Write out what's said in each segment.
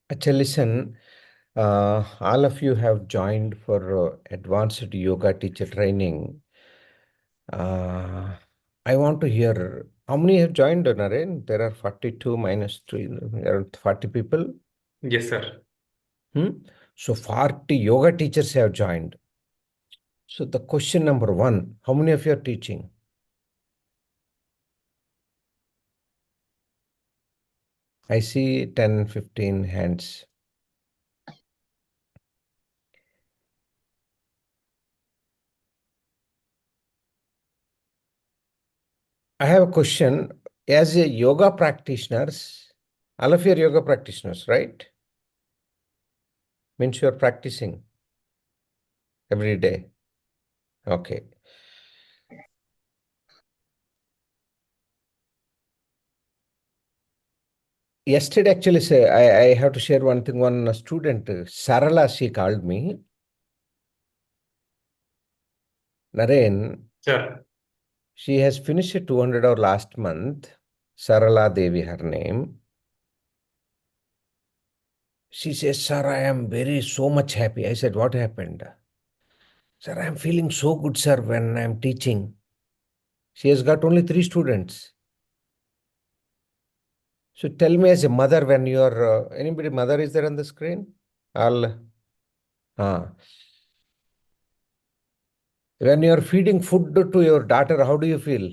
Actually, listen, all of you have joined for advanced yoga teacher training. Uh, I want to hear how many have joined, Naren? There are 42 minus 3, around 40 people. Yes, sir. So 40 yoga teachers have joined. So the question number one, how many of you are teaching? I see 10, 15 hands. I have a question. As a yoga practitioners, all of you are yoga practitioners, right? Means you are practicing every day. Okay. Yesterday, actually, say I have to share one thing. One student, Sarala, she called me. Naren, Sir. she has finished a 200 hour last month. Sarala Devi, her name. She says, Sir, I am very so much happy. I said, what happened? Sir, I am feeling so good, sir, when I am teaching. She has got only 3 students. So tell me as a mother, when you are, anybody mother is there on the screen? All, when you are feeding food to your daughter, how do you feel?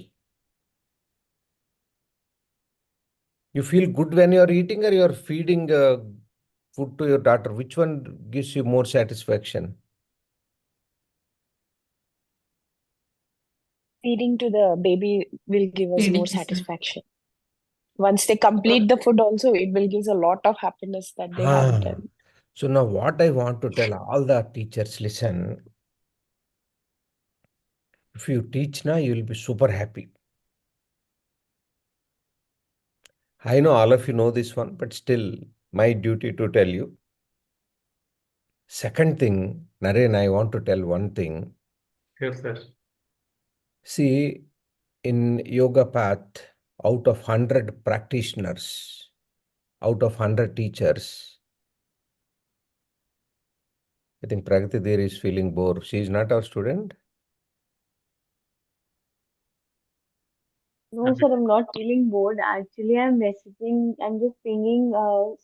You feel good when you are eating or you are feeding food to your daughter? Which one gives you more satisfaction? Feeding to the baby will give us more satisfaction. Once they complete the food also, it will give a lot of happiness that they have Ah. done. So now what I want to tell all the teachers, listen, if you teach now, you will be super happy. I know all of you know this one, but still my duty to tell you. Second thing, Naren, I want to tell one thing. Yes, sir. See, in yoga path, out of 100 practitioners, out of 100 teachers, I think Pragati there is feeling bored. She is not our student. No, sir, I'm not feeling bored. Actually, I'm just pinging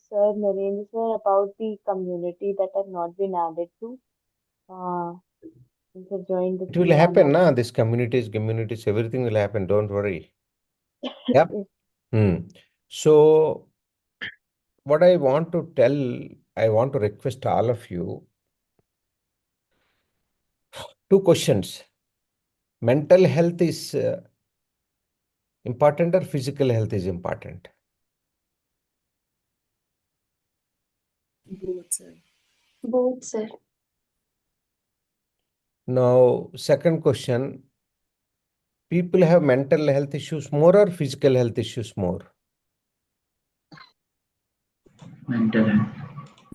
Sir Narendra sir about the community that have not been added to. Since I joined the It will 300. happen, na? This communities, everything will happen. Don't worry. Yep. Yes. So, what I want to tell, I want to request all of you 2 questions. Mental health is important or physical health is important? Both, sir. Both, sir. Now, second question, people have mental health issues more or physical health issues more? Mental health.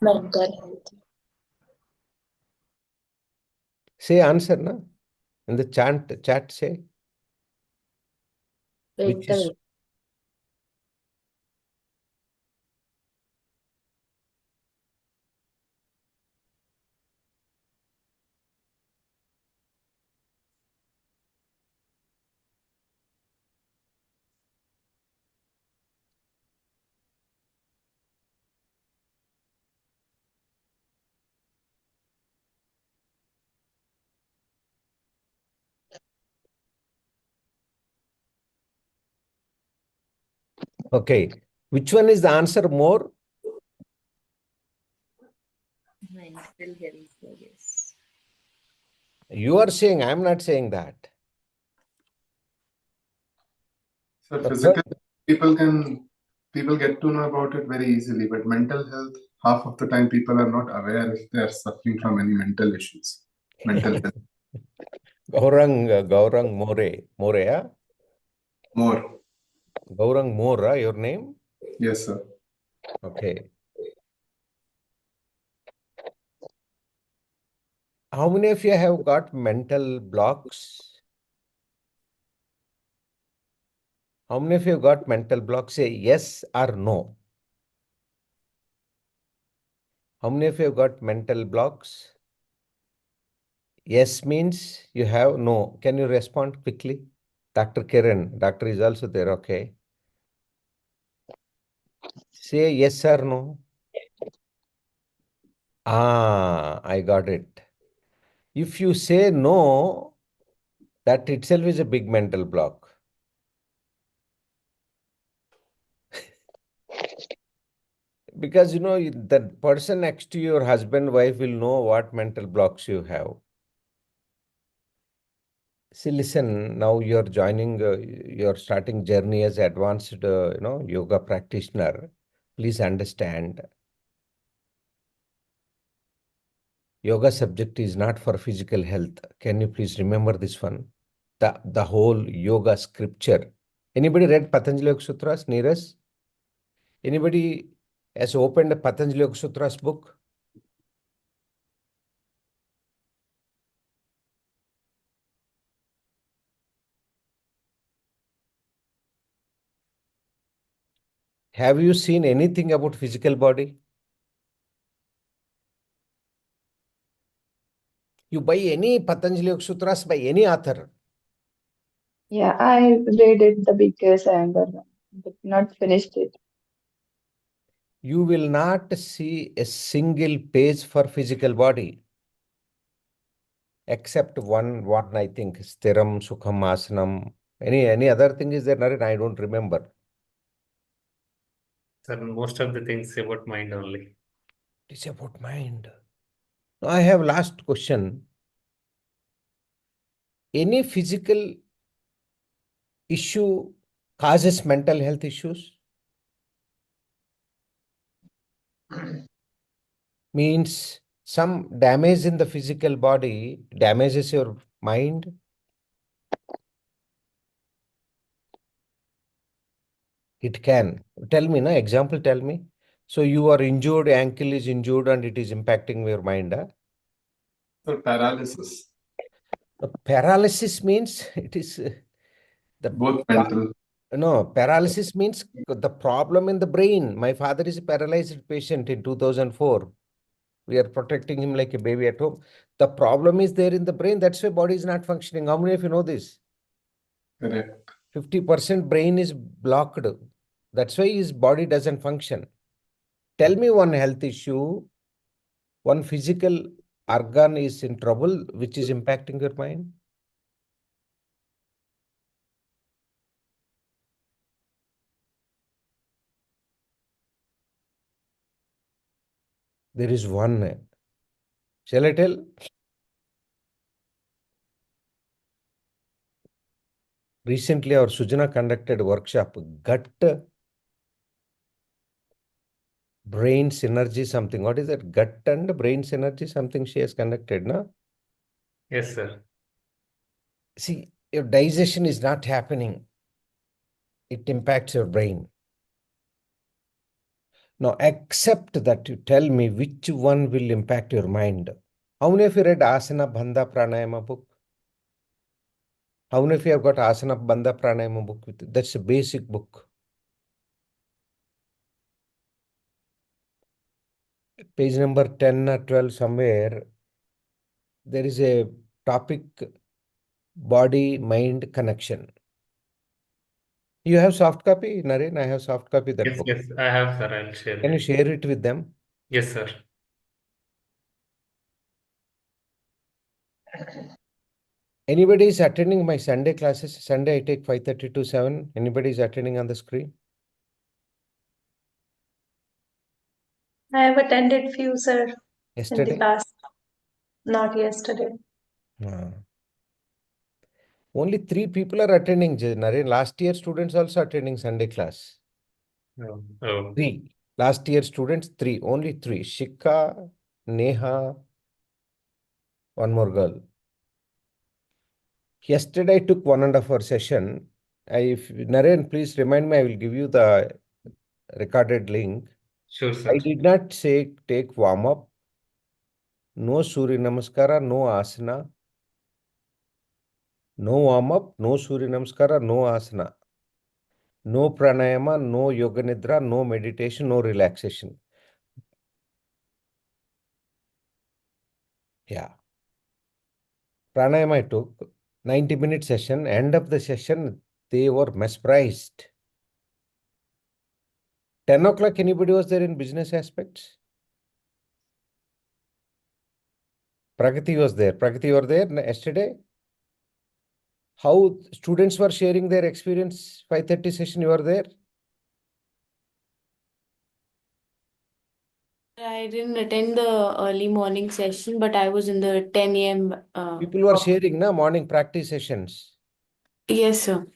Mental health. Say answer, na? In the chat say, which is, Mental. okay. Which one is the answer more? Mental health, I guess. You are saying, I am not saying that. So The physical third, people get to know about it very easily, but mental health, half of the time people are not aware if they are suffering from any mental issues. Mental health. Gaurang More, yeah? More. Gaurang More, your name? Yes, sir. Okay. How many of you have got mental blocks? How many of you have got mental blocks? Say yes or no. How many of you have got mental blocks? Yes means you have. No. Can you respond quickly? Dr. Kiran, doctor is also there. Okay. Say yes or no. I got it. If you say no, that itself is a big mental block. Because the person next to your husband, wife will know what mental blocks you have. See, listen, now you're joining, you're starting journey as advanced, yoga practitioner. Please understand, yoga subject is not for physical health. Can you please remember this one? The whole yoga scripture. Anybody read Patanjali Yoga Sutras, Neeraj? Anybody has opened a Patanjali Yoga Sutras book? Have you seen anything about physical body? You buy any Patanjali Yoga Sutras by any author. Yeah, I read it, the biggest anger, but not finished it. You will not see a single page for physical body, except one I think, Stiram, Sukham, Asanam. Any other thing is there, Naren? I don't remember. Sir, most of the things about mind only. It's about mind. Now I have last question. Any physical issue causes mental health issues? Means some damage in the physical body damages your mind. It can. Tell me, na example, tell me. So you are injured, ankle is injured, and it is impacting your mind. Huh? So paralysis, Paralysis means it is the both mental. no, paralysis means the problem in the brain. My father is a paralyzed patient in 2004. We are protecting him like a baby at home. The problem is there in the brain. That's why body is not functioning. How many of you know this? Correct. 50% brain is blocked. That's why his body doesn't function. Tell me one health issue, one physical organ is in trouble, which is impacting your mind. There is one. Shall I tell? Recently, our Sujana conducted a workshop, gut brain synergy something. What is that? Gut and brain synergy something she has conducted, no? Yes, sir. See, your digestion is not happening. It impacts your brain. Now, accept that you tell me which one will impact your mind. How many of you read Asana Bandha Pranayama book? How many of you have got Asana Bandha Pranayama book with you? That's a basic book. Page number 10 or 12 somewhere, there is a topic, body-mind connection. You have soft copy, Naren? I have soft copy that Yes, book. yes, I have, sir. I'll share Can you it. share it with them? Yes, sir. Anybody is attending my Sunday classes? Sunday I take 5:30 to 7. Anybody is attending on the screen? I have attended few, sir, in the Yesterday? past, not yesterday. Ah. Only 3 people are attending, Naren. Last year students also attending Sunday class. Oh, 3. Last year students, 3. Only 3. Shikha, Neha, one more girl. Yesterday I took 1.5 hour session. If Naren, please remind me, I will give you the recorded link. sure, sir. I did not say take warm up, no Surya Namaskara, no asana, no warm up, no Surya Namaskara, no asana, no pranayama, no yoga nidra, no meditation, no relaxation. Yeah. Pranayama I took 90-minute session. End of the session, they were mesmerized. 10 o'clock, anybody was there in business aspects? Pragati was there. Pragati, you were there yesterday? How students were sharing their experience, 5:30 session, you were there? I didn't attend the early morning session, but I was in the 10 a.m. People were sharing na morning practice sessions. Yes, sir.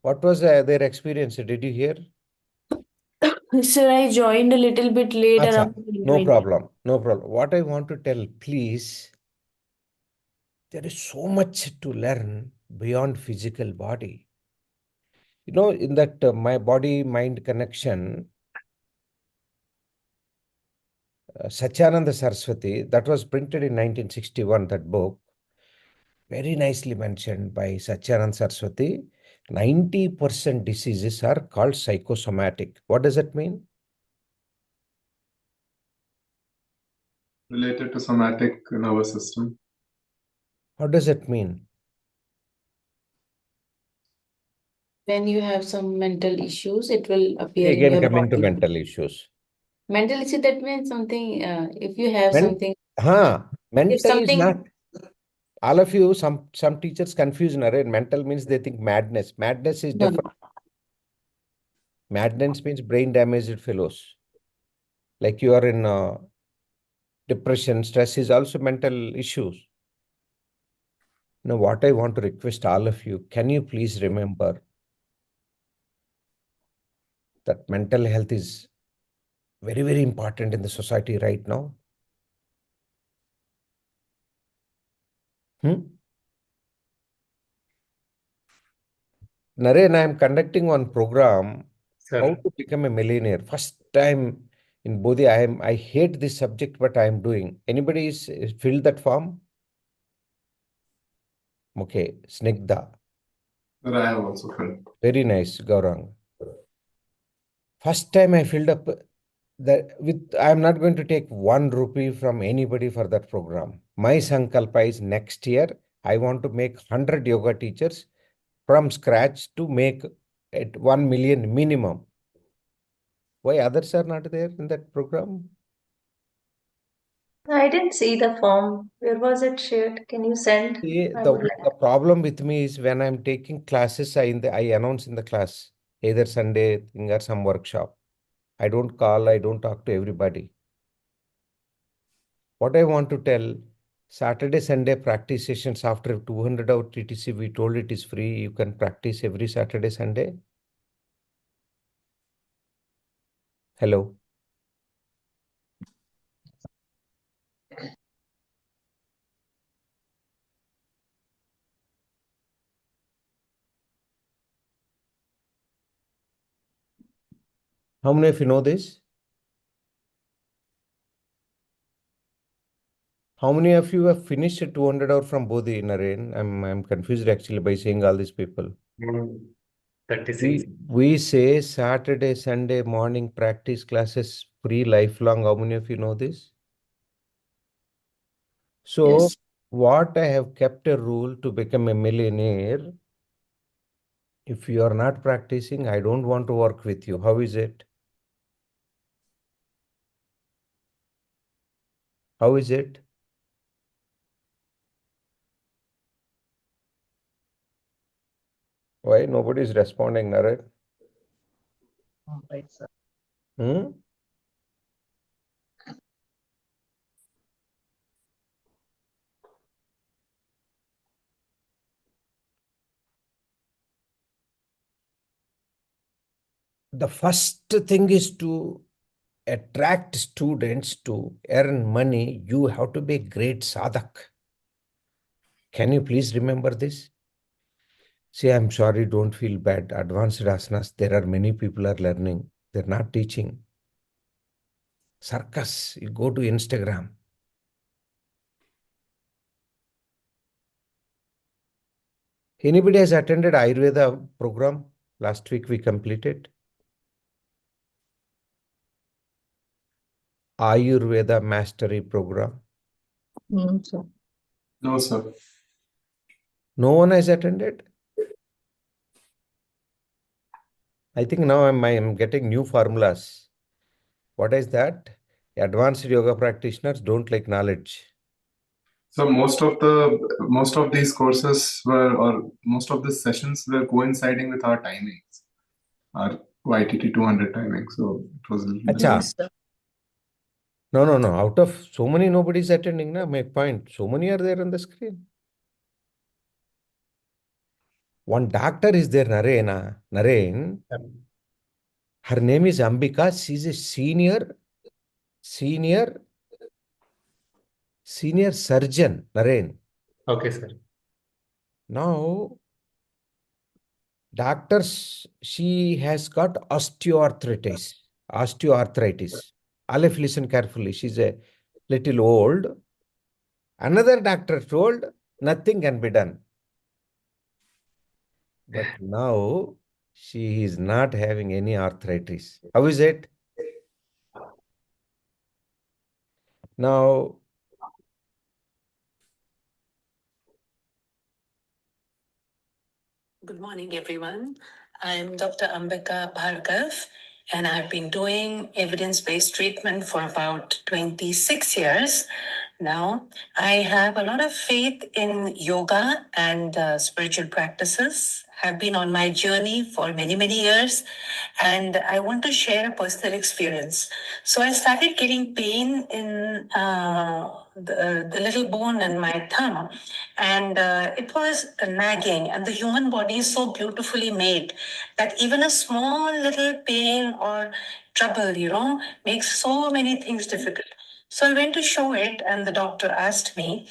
What was their experience? Did you hear? Sir, I joined a little bit late, Acha, around no 10:20. problem. No problem. What I want to tell, please, there is so much to learn beyond physical body. You know, in that my body-mind connection, Satyananda Saraswati, that was printed in 1961, that book, very nicely mentioned by Satyananda Saraswati. 90% diseases are called psychosomatic. What does that mean? Related to somatic nervous system. What does that mean? When you have some mental issues, it will appear in Again, your coming to body. mental issues. Mental issue, that means something, if you have Men, something, if mental is something, not. All of you, some teachers confuse mental means they think madness. Madness is no, different. Madness means brain damaged fellows. Like you are in depression, stress is also mental issues. Now, what I want to request all of you, can you please remember that mental health is very, very important in the society right now? Naren, I am conducting one program, how Sir. to become a millionaire. First time in Bodhi, I hate this subject, but I am doing. Anybody is filled that form? Okay, Snigdha. That I have also felt. Very nice, Gaurang. First time I filled up that with, I am not going to take 1 rupee from anybody for that program. My Sankalpa is next year, I want to make 100 yoga teachers from scratch to make it 1 million minimum. Why others are not there in that program? I didn't see the form. Where was it shared? Can you send? See, I the, would like. the problem with me is when I'm taking classes, I announce in the class, either Sunday thing or some workshop. I don't call, I don't talk to everybody. What I want to tell, Saturday, Sunday practice sessions after 200 hour TTC, we told it is free. You can practice every Saturday, Sunday. Hello. How many of you know this? How many of you have finished 200 hour from Bodhi, Naren? I'm confused actually by seeing all these people. 36. We say Saturday, Sunday morning practice classes free lifelong. How many of you know this? So, Yes. what I have kept a rule to become a millionaire. If you are not practicing, I don't want to work with you. How is it? How is it? Why nobody is responding, Naren? Right, sir. Hmm? The first thing is to attract students to earn money. You have to be a great sadhak. Can you please remember this? See, I'm sorry, don't feel bad. Advanced asanas, there are many people are learning. They're not teaching. Circus, you go to Instagram. Anybody has attended Ayurveda program? Last week we completed. Ayurveda Mastery Program. So No, sir. No one has attended? I think now I'm getting new formulas. What is that? Advanced yoga practitioners don't like knowledge. So most of these courses were, or most of the sessions were coinciding with our timings, our YTT200 timing. So it was a little Acha. Yes, sir. No. Out of so many, nobody's attending, na? Make point. So many are there on the screen. One doctor is there, Naren. Her name is Ambika. She's a senior surgeon, Naren. Okay, sir. Now, doctors, she has got osteoarthritis. Aleph, listen carefully. She's a little old. Another doctor told nothing can be done. But now she is not having any arthritis. How is it? Now, Good morning, everyone. I'm Dr. Ambika Bhargav, and I've been doing evidence-based treatment for about 26 years now. I have a lot of faith in yoga and spiritual practices. Have been on my journey for many, many years, and I want to share a personal experience. So I started getting pain in the little bone in my thumb, and it was nagging. And the human body is so beautifully made that even a small little pain or trouble, makes so many things difficult. So I went to show it, and the doctor asked me,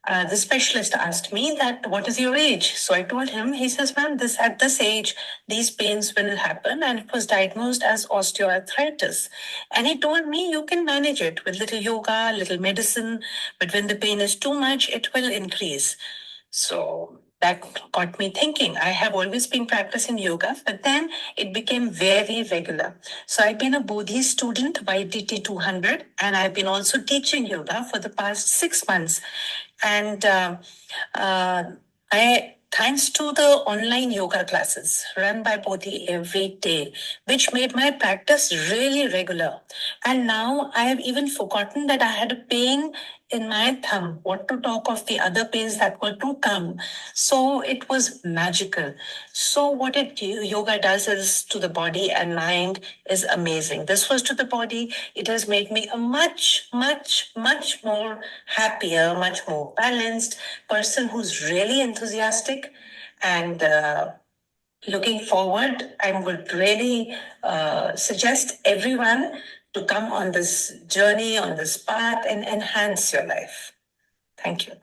the specialist asked me that, what is your age? So I told him, he says, ma'am, at this age, these pains will happen. And it was diagnosed as osteoarthritis. And he told me, you can manage it with little yoga, little medicine, but when the pain is too much, it will increase. So that got me thinking. I have always been practicing yoga, but then it became very regular. So I've been a Bodhi student, YTT200, and I've been also teaching yoga for the past 6 months. And thanks to the online yoga classes run by Bodhi every day, which made my practice really regular. And now I have even forgotten that I had a pain in my thumb, what to talk of the other pains that were to come. So it was magical. So what yoga does is to the body and mind is amazing. This was to the body. It has made me a much, much, much more happier, much more balanced person who's really enthusiastic and looking forward. I would really suggest everyone to come on this journey, on this path, and enhance your life. Thank you.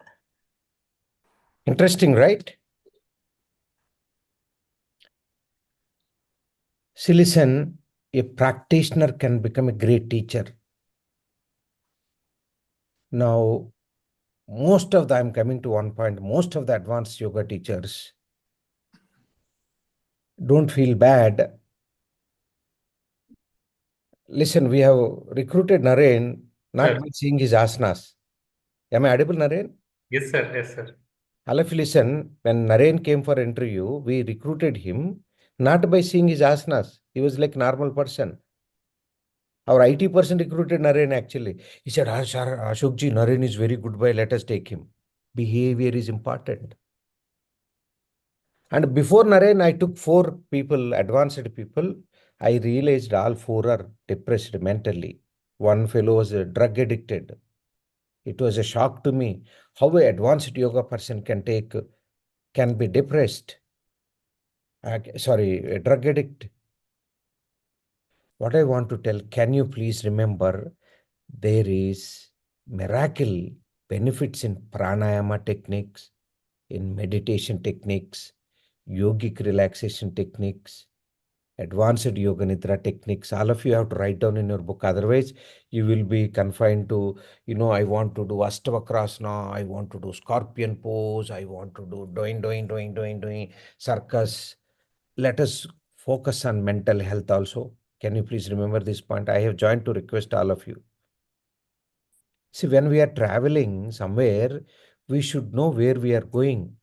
interesting, right? See, listen, a practitioner can become a great teacher. Now, I'm coming to one point, most of the advanced yoga teachers don't feel bad. Listen, we have recruited Naren not Sir. by seeing his asanas. Am I audible, Naren? Yes, sir. Yes, sir. All of you listen, when Naren came for interview, we recruited him not by seeing his asanas. He was like normal person. Our IT person recruited Naren actually. He said, sir, Ashokji, Naren is very good boy. Let us take him. Behavior is important. And before Naren, I took 4 people, advanced people. I realized all 4 are depressed mentally. One fellow was drug addicted. It was a shock to me how an advanced yoga person can be depressed. A drug addict. What I want to tell, can you please remember there is miracle benefits in pranayama techniques, in meditation techniques, yogic relaxation techniques, advanced yoga nidra techniques. All of you have to write down in your book. Otherwise, you will be confined to, I want to do Astavakrasana, I want to do scorpion pose, I want to do doing, circus. Let us focus on mental health also. Can you please remember this point? I have joined to request all of you. See, when we are traveling somewhere, We should know where we are going.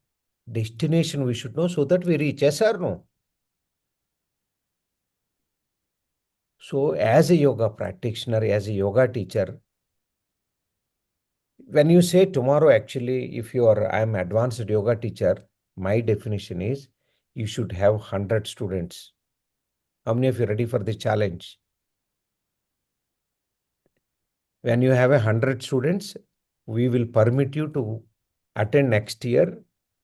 Destination we should know so that we reach. Yes or no? So as a yoga practitioner, as a yoga teacher, when you say tomorrow, actually, if you are, I'm advanced yoga teacher, my definition is you should have 100 students. How many of you are ready for the challenge? When you have 100 students, we will permit you to attend next year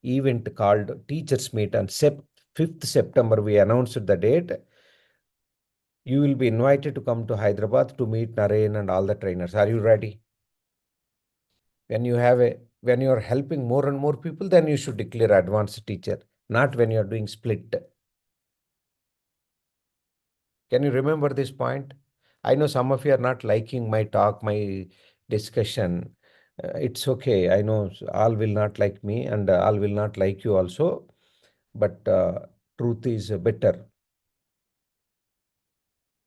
event called Teachers Meet on 5th September. We announced the date. You will be invited to come to Hyderabad to meet Naren and all the trainers. Are you ready? When you are helping more and more people, then you should declare advanced teacher, not when you are doing split. Can you remember this point? I know some of you are not liking my talk, my discussion. It's okay. I know all will not like me and all will not like you also. But truth is better.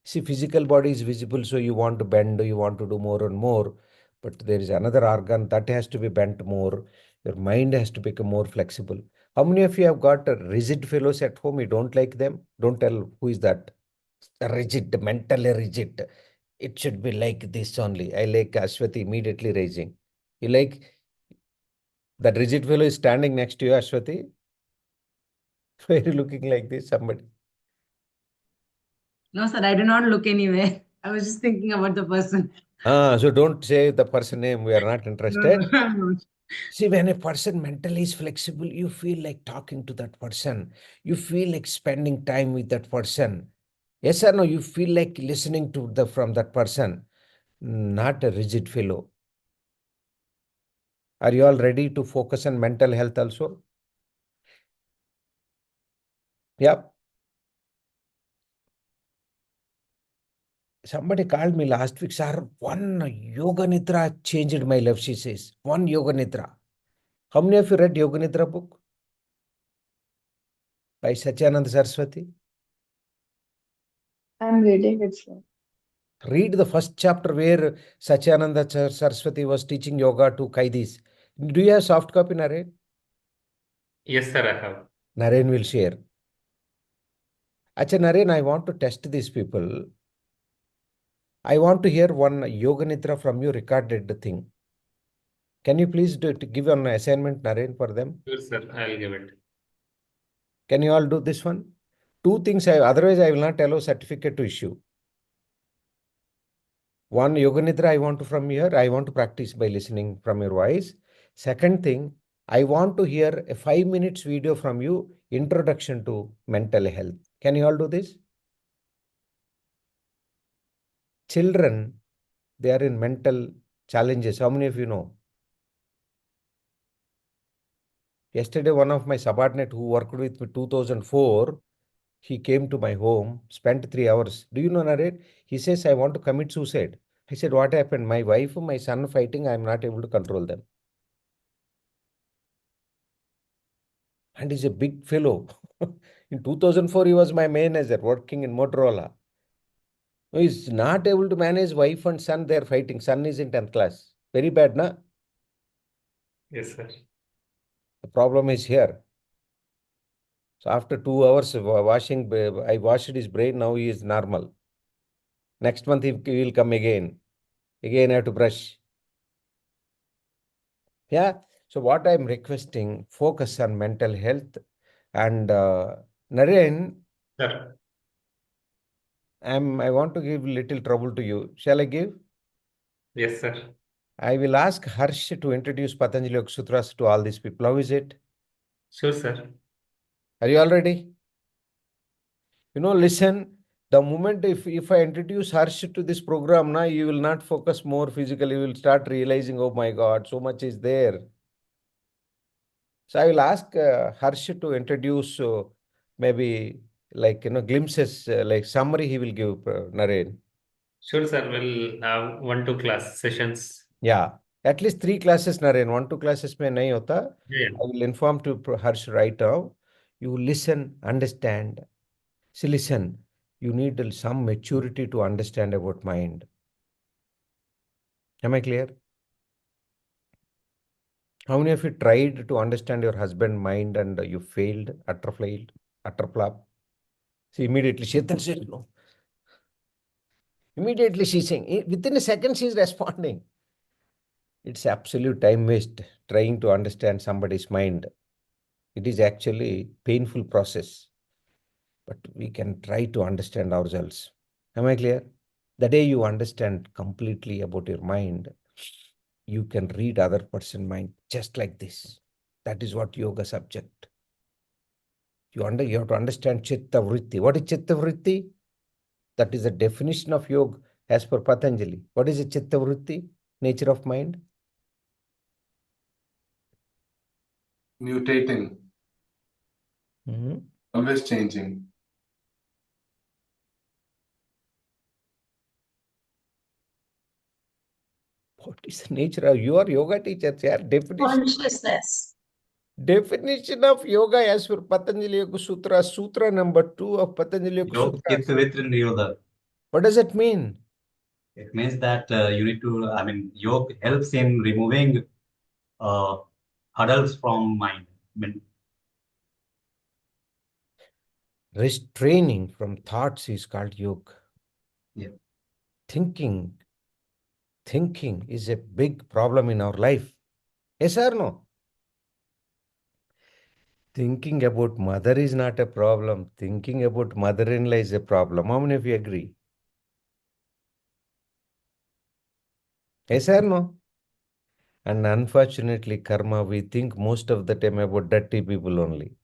See, physical body is visible, so you want to bend, you want to do more and more. But there is another organ that has to be bent more. Your mind has to become more flexible. How many of you have got rigid fellows at home? You don't like them? Don't tell who is that. Rigid, mentally rigid. It should be like this only. I like Ashwati immediately raising. You like that rigid fellow is standing next to you, Ashwati? Why are you looking like this? Somebody. No, sir, I do not look anywhere. I was just thinking about the person. So don't say the person name. We are not No, interested. no, I'm not. See, when a person mentally is flexible, you feel like talking to that person. You feel like spending time with that person. Yes or no? You feel like listening to from that person, not a rigid fellow. Are you all ready to focus on mental health also? Yep. Somebody called me last week, sir. One Yoga Nidra changed my life, she says. One Yoga Nidra. How many of you read Yoga Nidra book by Satyananda Saraswati? I'm reading it, sir. Read the first chapter where Satyananda Saraswati was teaching yoga to Kaidis. Do you have soft copy, Naren? Yes, sir, I have. Naren will share. Acha, Naren, I want to test these people. I want to hear one Yoga Nidra from you recorded thing. Can you please give an assignment, Naren, for them? Sure, sir, I'll give it. Can you all do this one? Two things, otherwise I will not allow certificate to issue. One, Yoga Nidra I want to from here. I want to practice by listening from your voice. Second thing, I want to hear a 5 minutes video from you, introduction to mental health. Can you all do this? Children, they are in mental challenges. How many of you know? Yesterday, one of my subordinate who worked with me 2004, he came to my home, spent 3 hours. Do you know, Narendra? He says, I want to commit suicide. I said, what happened? My wife and my son fighting, I'm not able to control them. And he's a big fellow. In 2004, he was my manager working in Motorola. He's not able to manage wife and son, they're fighting. Son is in 10th class. Very bad, na? Yes, sir. The problem is here. So after 2 hours of washing, I washed his brain, now he is normal. Next month he will come again. Again, I have to brush. Yeah. So what I'm requesting, focus on mental health. And Naren, Sir. I want to give little trouble to you. Shall I give? Yes, sir. I will ask Harsh to introduce Patanjali Yoga Sutras to all these people. How is it? Sure, sir. Are you all ready? Listen, the moment if I introduce Harsh to this program, now you will not focus more physically. You will start realizing, oh my God, so much is there. So I will ask Harsh to introduce maybe like, glimpses, like summary he will give, Naren. Sure, sir. We'll have 1-2 class sessions. Yeah, at least 3 classes, Naren. 1-2 classes mein nahi hota. Yeah. I will inform to Harsh right now. You listen, understand. See, listen, you need some maturity to understand about mind. Am I clear? How many of you tried to understand your husband mind and you failed, utter flop? See, immediately Shetan says no. Immediately she's saying, within a second she's responding. It's absolute time waste trying to understand somebody's mind. It is actually painful process, but we can try to understand ourselves. Am I clear? The day you understand completely about your mind, you can read other person's mind just like this. That is what yoga subject. You have to understand chitta vritti. What is chitta vritti? That is the definition of yoga as per Patanjali. What is a chitta vritti? Nature of mind? Mutating, always changing. What is the nature of your yoga teachers? Yeah, Consciousness. definition of yoga as per Patanjali Yoga Sutra, Sutra number 2 of Patanjali Yoga Yoga Sutra. Chitta Vritti Yoga. What does it mean? It means that you need to, yoga helps in removing hurdles from mind. Restraining from thoughts is called yoga. Yeah. Thinking is a big problem in our life. Yes or no? Thinking about mother is not a problem. Thinking about mother-in-law is a problem. How many of you agree? Yes or no? And unfortunately, karma, we think most of the time about dirty people only.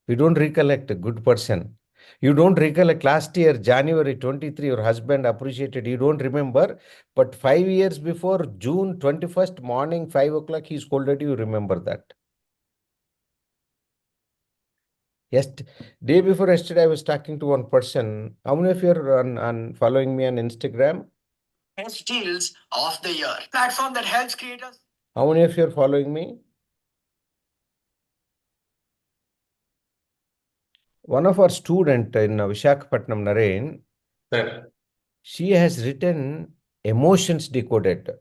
We don't recollect a good person. You don't recollect last year, January 23, your husband appreciated. You don't remember, but 5 years before, June 21st morning, 5 o'clock, he scolded you. You remember that. Yes, day before yesterday, I was talking to one person. How many of you are on following me on Instagram? Best deals of the year. Platform that helps creators. How many of you are following me? One of our student in Visakhapatnam, Naren, Sir, she has written emotions decoded.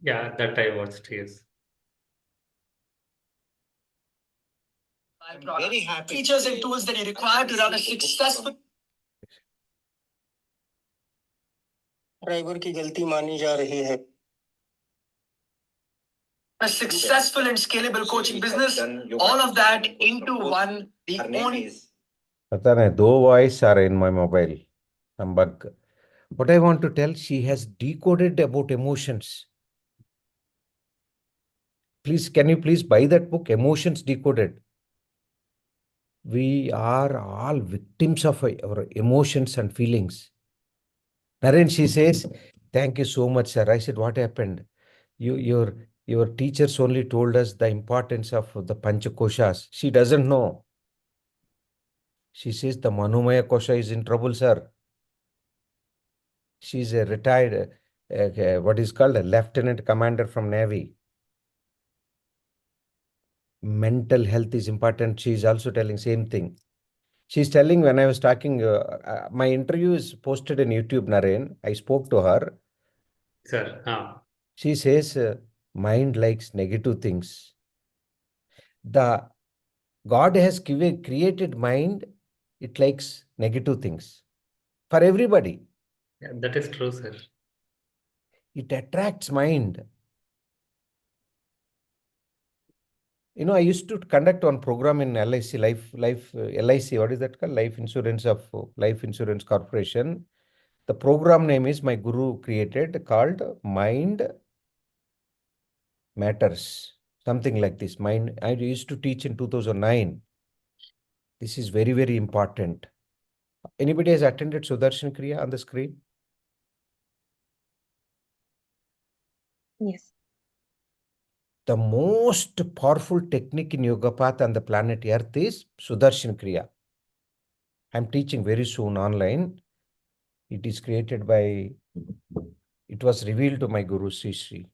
yeah, that I watched, yes. I'm very happy. Features and tools that you require to run a successful. Driver की गलती मानी जा रही है. A successful and scalable coaching business, all of that into one. The only. पता नहीं, 2 voice are in my mobile. Some bug. What I want to tell, she has decoded about emotions. Please, can you please buy that book, Emotions Decoded? We are all victims of our emotions and feelings. Naren, she says, thank you so much, sir. I said, what happened? Your teachers only told us the importance of the Panchakoshas. She doesn't know. She says the Manomaya Kosha is in trouble, sir. She's a retired, what is called a lieutenant commander from Navy. Mental health is important. She's also telling same thing. She's telling when I was talking, my interview is posted in YouTube, Naren. I spoke to her. Sir, She says, mind likes negative things. The God has created mind, it likes negative things for everybody. yeah, that is true, sir. It attracts mind. You know, I used to conduct one program in LIC, LIC, what is that called? Life Insurance Corporation. The program name is my guru created called Mind Matters. Something like this. Mind. I used to teach in 2009. This is very, very important. Anybody has attended Sudarshan Kriya on the screen? Yes. The most powerful technique in Yoga Path on the planet Earth is Sudarshan Kriya. I'm teaching very soon online. It is created by, it was revealed to my Guru Sri Sri.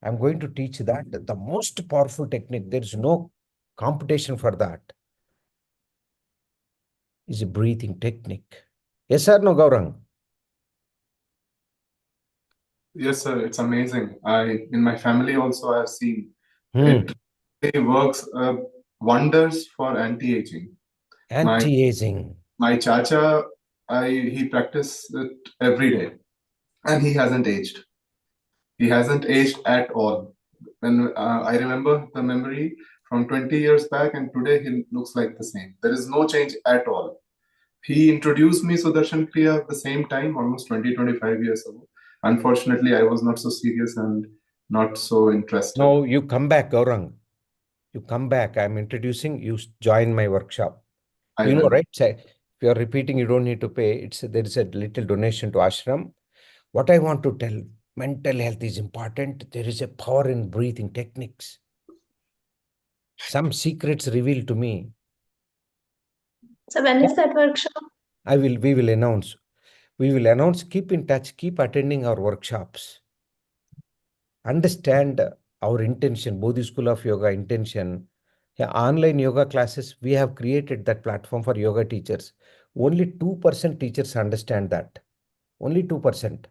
I'm going to teach that the most powerful technique, there is no competition for that, is a breathing technique. Yes or no, Gaurang? Yes, sir. It's amazing. In my family also, I've seen Hmm. it works wonders for anti-aging. Anti-aging. My chacha, he practices it every day, and he hasn't aged. He hasn't aged at all. When I remember the memory from 20 years back, and today he looks like the same. There is no change at all. He introduced me Sudarshan Kriya at the same time, almost 25 years ago. Unfortunately, I was not so serious and not so interested. No, you come back, Gaurang. You come back. I'm introducing you. Join my workshop. I You know, will. right? Say, if you're repeating, you don't need to pay. There is a little donation to ashram. What I want to tell, mental health is important. There is a power in breathing techniques. Some secrets revealed to me. So when is that workshop? We will announce. We will announce. Keep in touch. Keep attending our workshops. Understand our intention, Bodhi School of Yoga intention. Yeah, online yoga classes, we have created that platform for yoga teachers. Only 2% teachers understand that. Only 2%.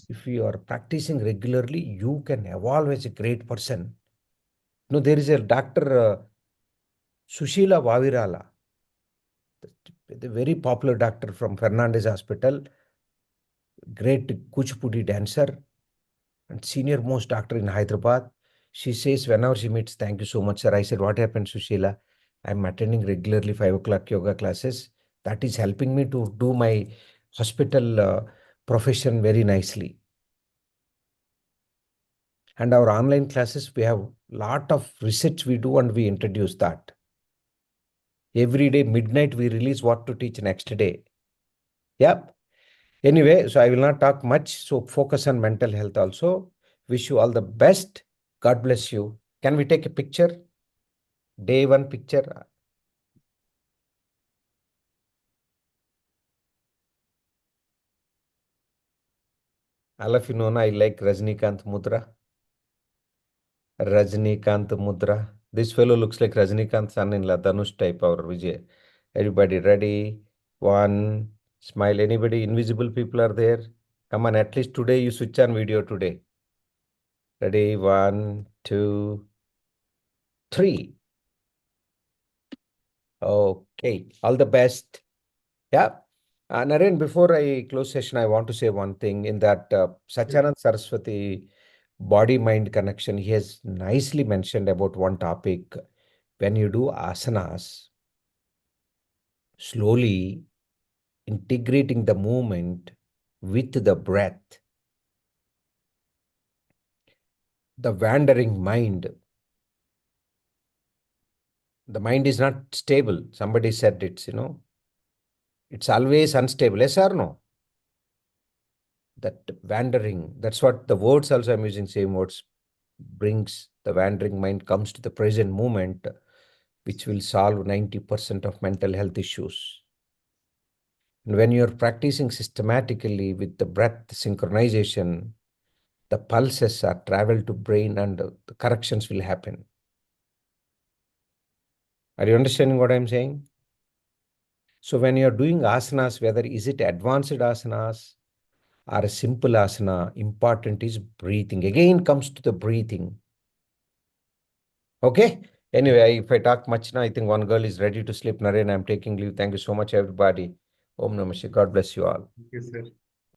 If you are practicing regularly, you can evolve as a great person. No, there is a Dr. Sushila Vavirala, the very popular doctor from Fernandez Hospital, great Kuchipudi dancer and senior most doctor in Hyderabad. She says whenever she meets, thank you so much, sir. I said, what happened, Sushila? I'm attending regularly 5 o'clock yoga classes. That is helping me to do my hospital profession very nicely. And our online classes, we have lot of research we do and we introduce that. Every day, midnight, we release what to teach next day. Yep. Anyway, so I will not talk much. So focus on mental health also. Wish you all the best. God bless you. Can we take a picture? Day one picture. All of you know, I like Rajnikant Mudra. Rajnikant Mudra. This fellow looks like Rajnikant son-in-law, Dhanush type or Vijay. Everybody ready? One. Smile. Anybody? Invisible people are there? Come on, at least today you switch on video today. Ready? 1, 2, 3. Okay. All the best. Yeah. Naren, before I close session, I want to say one thing in that Satyanand Saraswati body-mind connection, he has nicely mentioned about one topic. When you do asanas, slowly integrating the movement with the breath, the wandering mind, the mind is not stable. Somebody said it's always unstable. Yes or no? That wandering, that's what the words also I'm using, same words, brings the wandering mind, comes to the present moment, which will solve 90% of mental health issues. And when you're practicing systematically with the breath synchronization, the pulses are traveled to brain and the corrections will happen. Are you understanding what I'm saying? So when you're doing asanas, whether is it advanced asanas or a simple asana, important is breathing. Again comes to the breathing. Okay. Anyway, if I talk much now, I think one girl is ready to sleep. Naren, I'm taking leave. Thank you so much, everybody. Om Namah Shivaya. God bless you all. Thank you, sir.